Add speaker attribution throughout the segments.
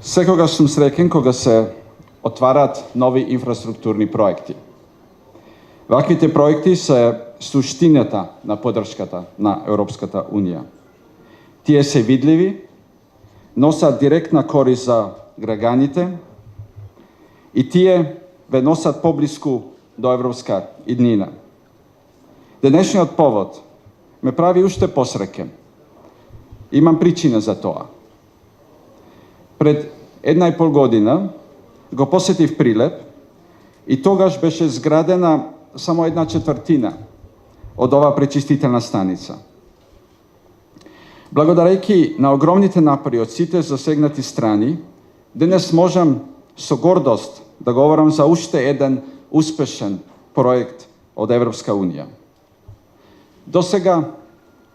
Speaker 1: Секогаш сум среќен кога се отварат нови инфраструктурни проекти. Ваквите проекти се суштината на поддршката на Европската Унија. Тие се видливи, носат директна корист за граѓаните и тие ве носат поблиску до европска иднина. Денешниот повод ме прави уште посреќен. Имам причина за тоа. Пред 1,5 година го посетив Прилеп и тогаш беше зградена само 1/4 од оваа пречистителна станица. Благодарејќи на огромните напори од сите засегнати страни, денес можам со гордост да говорам за уште еден успешен проект од Европска Унија. Досега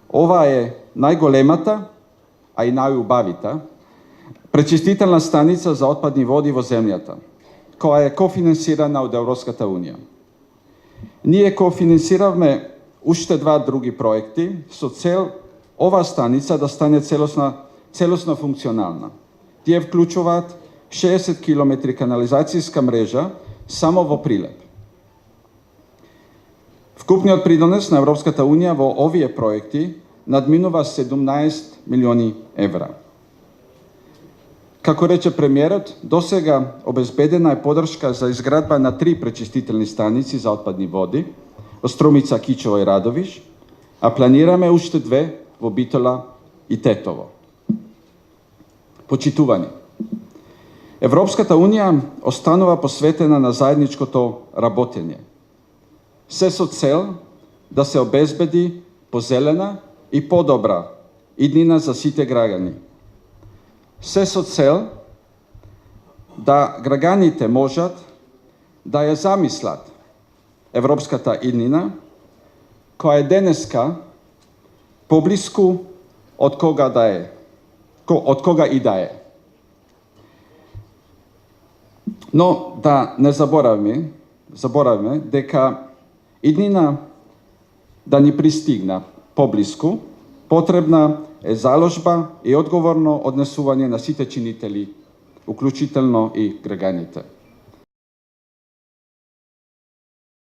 Speaker 1: ова е најголемата, а и најубавита пречистителна станица за отпадни води во земјата, која е кофинансирана од Европската Унија. Ние кофинансиравме уште 2 други проекти со цел оваа станица да стане целосно функционална. Тие вклучуваат 60 км канализацијска мрежа само во Прилеп. Вкупниот придонес на Европската Унија во овие проекти надминува 17 милиони евра. Како рече премиерот, досега обезбедена е поддршка за изградба на 3 пречистителни станици за отпадни води во Струмица, Кичево и Радовиш, а планираме уште 2 во Битола и Тетово. Почитувани. Европската Унија останува посветена на заедничкото работење. Се со цел да се обезбеди позелена и подобра иднина за сите граѓани. Се со цел да граѓаните можат да ја замислат европската иднина, која е денеска поблиску од кога и да е. Но да не забораваме дека иднина да ни пристигна поблиску, потребна е заложба и одговорно однесување на сите чинители, уклучително и граѓаните.